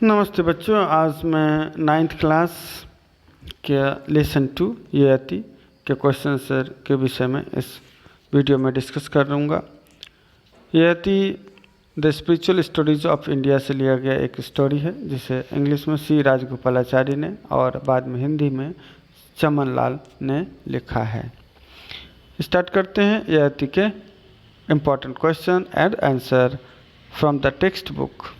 नमस्ते बच्चों, आज मैं 9th क्लास के लेसन 2 यति के क्वेश्चन आंसर के विषय में इस वीडियो में डिस्कस कर लूँगा। Yati the spiritual stories of India से लिया गया एक स्टोरी है, जिसे इंग्लिश में सी राजगोपालाचारी ने और बाद में हिंदी में चमन लाल ने लिखा है। स्टार्ट करते हैं यति के important question and answer from the text book.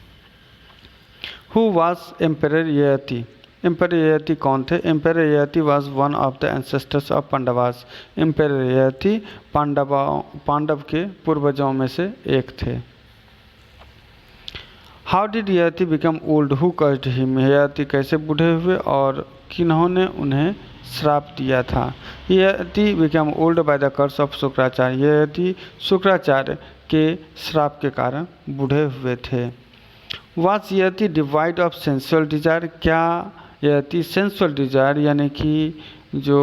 Who was Emperor Yayati? Emperor Yayati कौन थे? Emperor Yayati was one of the ancestors of Pandavas. Emperor Yayati Pandav के पूर्वजों में से एक थे। How did Yayati become old? Who cursed him? Yayati कैसे बूढ़े हुए और किन्होंने उन्हें श्राप दिया था? Yayati became old by the curse of Shukracharya. Yayati Shukracharya के श्राप के कारण बूढ़े हुए थे। Was Yati divide of sensual desire? क्या यति सेंसुअल डिजायर यानी कि जो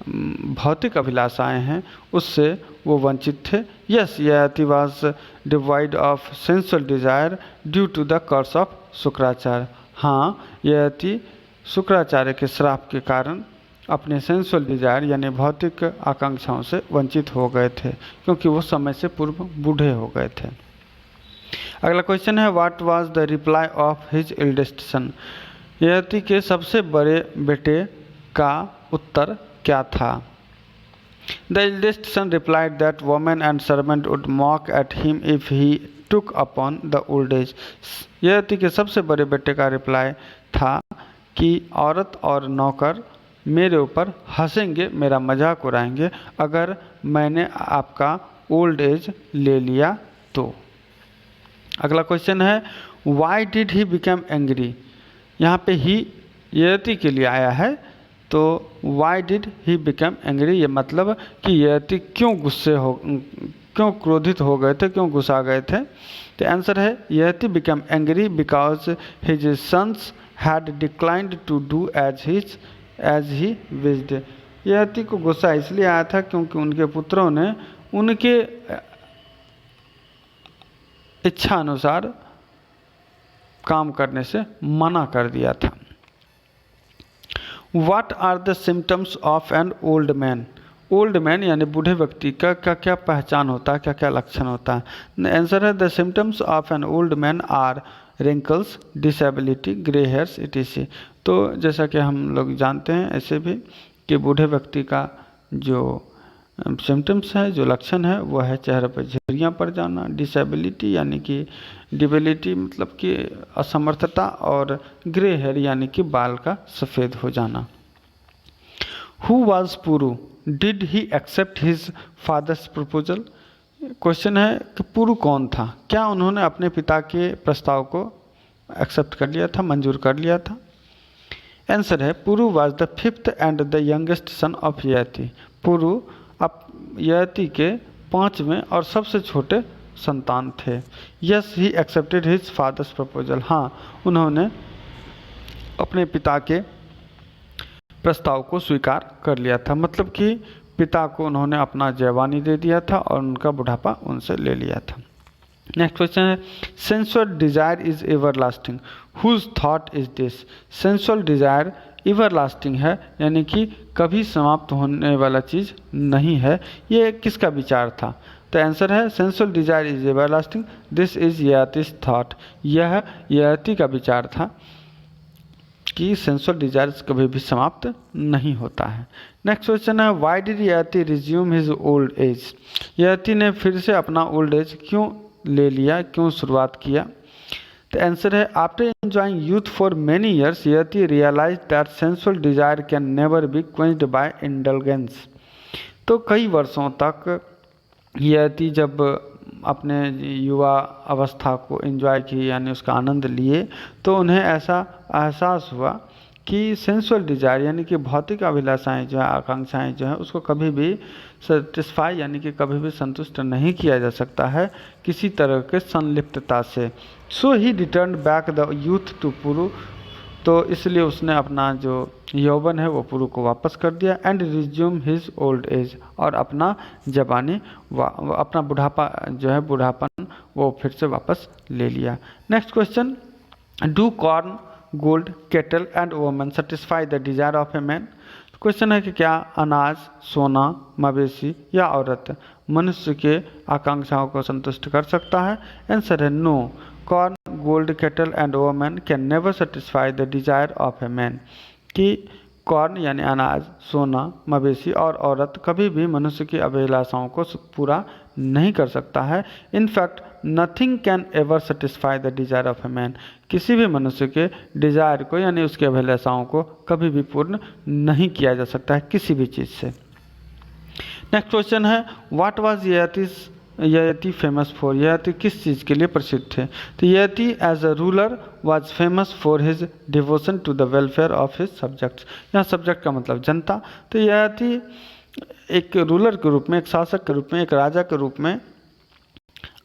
भौतिक अभिलाषाएं हैं उससे वो वंचित थे? Yes, Yati was divide of sensual desire due to the curse of Shukracharya. हाँ, यति शुक्राचार्य के श्राप के कारण अपने सेंसुअल डिजायर यानी भौतिक आकांक्षाओं से वंचित हो गए थे, क्योंकि वो समय से पूर्व बूढ़े हो गए थे। अगला क्वेश्चन है, what was the reply of his eldest son? Yati के सबसे बड़े बेटे का उत्तर क्या था? The eldest son replied that women and servant would mock at him if he took upon the old age. Yati के सबसे बड़े बेटे का रिप्लाई था कि औरत और नौकर मेरे ऊपर हंसेंगे, मेरा मजाक उड़ाएंगे अगर मैंने आपका ओल्ड एज ले लिया तो। अगला क्वेश्चन है, why did he become angry? यहाँ पे ही यति के लिए आया है, तो why did he become angry ये मतलब कि यति क्यों क्रोधित हो गए थे, क्यों गुस्सा गए थे? तो आंसर है, Yati become angry because his sons had declined to do as he wished. Yati को गुस्सा इसलिए आया था क्योंकि उनके पुत्रों ने उनके इच्छा अनुसार काम करने से मना कर दिया था। What are the symptoms of an old man? Old man यानी बूढ़े व्यक्ति का क्या क्या पहचान होता है, क्या क्या लक्षण होता है? आंसर है, the symptoms of an old man are wrinkles, disability, grey hairs etc. तो जैसा कि हम लोग जानते हैं ऐसे भी कि बूढ़े व्यक्ति का जो सिम्टम्स है, जो लक्षण है, वो है चेहरे पर झुर्रियाँ पड़ जाना, डिसेबिलिटी यानी कि डिबिलिटी मतलब कि असमर्थता, और ग्रे हेयर यानी कि बाल का सफ़ेद हो जाना। Who was Puru? Did he accept his father's proposal? Question है कि पुरु कौन था? क्या उन्होंने अपने पिता के प्रस्ताव को एक्सेप्ट कर लिया था, मंजूर कर लिया था? आंसर है, Puru was the 5th and the youngest son of Yati. Puru Yati के 5वें और सबसे छोटे संतान थे। Yes, he accepted his father's proposal. हाँ, उन्होंने अपने पिता के प्रस्ताव को स्वीकार कर लिया था, मतलब कि पिता को उन्होंने अपना जवानी दे दिया था और उनका बुढ़ापा उनसे ले लिया था। नेक्स्ट क्वेश्चन है, sensual desire is ever lasting, whose thought is this? Sensual desire ever lasting है यानी कि कभी समाप्त होने वाला चीज़ नहीं है, ये किसका विचार था? तो आंसर है, sensual desire is ever lasting, this is Yati's thought. यह यति का विचार था कि सेंसुअल डिजायर कभी भी समाप्त नहीं होता है। नेक्स्ट क्वेश्चन है, why did Yati resume his old age? Yati ने फिर से अपना ओल्ड एज क्यों ले लिया, क्यों शुरुआत किया? तो आंसर है, after enjoying youth for many years Yati realize that sensual desire can never be quenched by indulgence. तो कई वर्षों तक यति जब अपने युवा अवस्था को एंजॉय की यानी उसका आनंद लिए, तो उन्हें ऐसा एहसास हुआ कि सेंसुअल डिजायर यानी कि भौतिक अभिलाषाएं जो है, आकांक्षाएं जो है, उसको कभी भी सेटिस्फाई यानी कि कभी भी संतुष्ट नहीं किया जा सकता है किसी तरह के संलिप्तता से। So he return back the youth to Puru. तो इसलिए उसने अपना जो यौवन है वो पुरु को वापस कर दिया and resume his old as, और अपना जवानी अपना बुढ़ापा जो है, बुढ़ापन वो फिर से वापस ले लिया। Next question, do corn, gold, cattle and woman satisfy the desire of a man? Question है कि क्या अनाज, सोना, मवेशी या औरत मनुष्य के आकांक्षाओं को संतुष्ट कर सकता है? आंसर है no. Corn, gold, cattle and woman can never satisfy the desire of a man. कि कॉर्न यानी अनाज, सोना, मवेशी और औरत कभी भी मनुष्य की अभिलाषाओं को पूरा नहीं कर सकता है। In fact nothing can ever satisfy the desire of a man. किसी भी मनुष्य के डिजायर को यानी उसकी अभिलाषाओं को कभी भी पूर्ण नहीं किया जा सकता है किसी भी चीज़ से। नेक्स्ट क्वेश्चन है what was Yayati famous for? Yayati किस चीज़ के लिए प्रसिद्ध थे? तो Yayati as a ruler was famous for his devotion to the welfare of his subjects. यहाँ सब्जेक्ट का मतलब जनता। तो ययाति एक रूलर के रूप में, एक शासक के रूप में, एक राजा के रूप में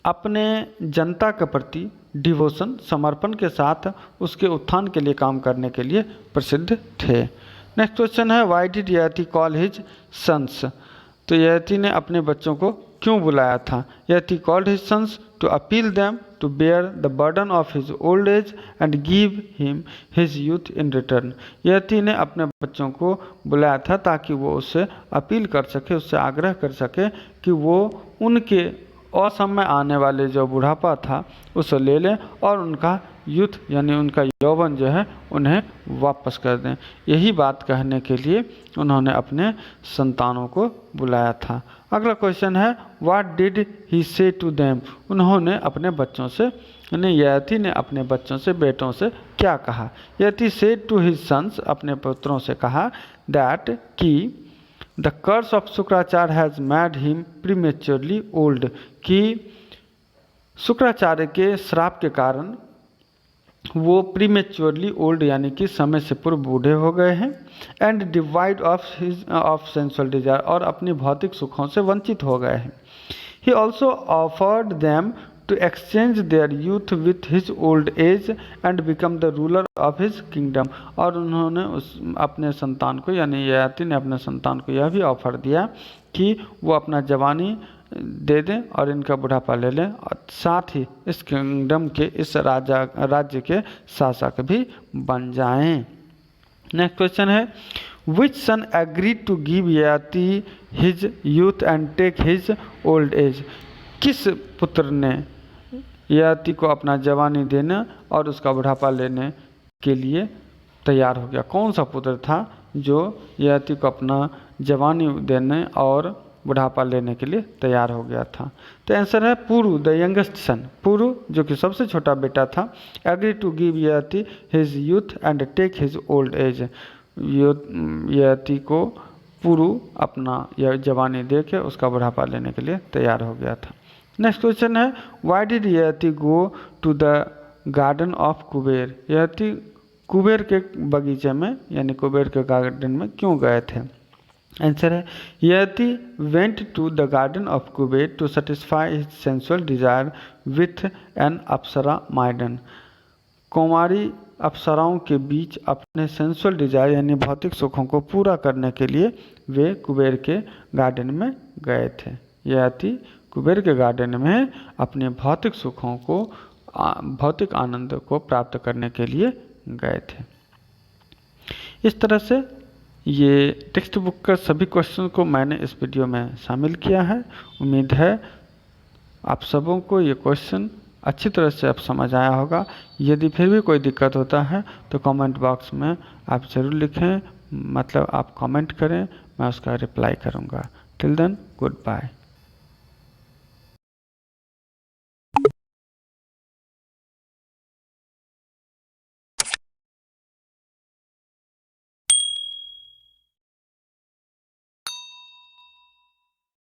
अपने जनता के प्रति डिवोशन, समर्पण के साथ उसके उत्थान के लिए काम करने के लिए प्रसिद्ध थे। नेक्स्ट क्वेश्चन है why did Yayati call his sons? तो ययाति ने अपने बच्चों को क्यों बुलाया था? Yayati called his sons to appeal them to bear the burden of his old age and give him his youth in return. Yayati ने अपने बच्चों को बुलाया था ताकि वो उससे अपील कर सके, उससे आग्रह कर सके कि वो उनके असमय आने वाले जो बुढ़ापा था उसे ले लें और उनका यूथ यानी उनका यौवन जो है उन्हें वापस कर दें। यही बात कहने के लिए उन्होंने अपने संतानों को बुलाया था। अगला क्वेश्चन है व्हाट डिड ही से टू देम? उन्होंने अपने बच्चों से यानी ययाति ने अपने बच्चों से, बेटों से क्या कहा? ययाति से टू हिज सन्स, अपने पुत्रों से कहा दैट कि the curse of Shukracharya has made him prematurely old. कि शुक्राचार्य के श्राप के कारण वो प्रीमेच्योरली ओल्ड यानी कि समय से पूर्व बूढ़े हो गए हैं। And divide of sensual desire, और अपनी भौतिक सुखों से वंचित हो गए हैं। He also offered them to exchange their youth with his old age and become the ruler of his kingdom. और उन्होंने अपने संतान को यानी ययाति ने अपने संतान को यह भी ऑफर दिया कि वो अपना जवानी दे दें और इनका बुढ़ापा ले लें और साथ ही इस किंगडम के, इस राज्य के शासक भी बन जाएं। नेक्स्ट क्वेश्चन है which son agreed to give Yayati his youth and take his old age? किस पुत्र ने ययाति को अपना जवानी देने और उसका बुढ़ापा लेने के लिए तैयार हो गया? कौन सा पुत्र था जो ययाति को अपना जवानी देने और बुढ़ापा लेने के लिए तैयार हो गया था? तो आंसर है पुरु, द यंगेस्ट सन। पुरु जो कि सबसे छोटा बेटा था, agree to give Yayati his youth and take his old age. Yayati को पुरु अपना यह जवानी दे के उसका बुढ़ापा लेने के लिए तैयार हो गया था। नेक्स्ट क्वेश्चन है why did Yayati go to the garden of Kubera? Yayati Kubera के बगीचे में यानी कुबेर के गार्डन में क्यों गए थे? आंसर है Yayati went to the garden of Kubera to satisfy his sensual desire with an apsara maiden. कुमारी अप्सराओं के बीच अपने सेंसुअल डिजायर यानी भौतिक सुखों को पूरा करने के लिए वे कुबेर के गार्डन में गए थे। ययाति कुबेर के गार्डन में अपने भौतिक सुखों को, भौतिक आनंद को प्राप्त करने के लिए गए थे। इस तरह से ये टेक्स्ट बुक का सभी क्वेश्चन को मैंने इस वीडियो में शामिल किया है। उम्मीद है आप सबों को ये क्वेश्चन अच्छी तरह से अब समझ आया होगा। यदि फिर भी कोई दिक्कत होता है तो कमेंट बॉक्स में आप ज़रूर लिखें, मतलब आप कमेंट करें, मैं उसका रिप्लाई करूँगा। Till then good bye.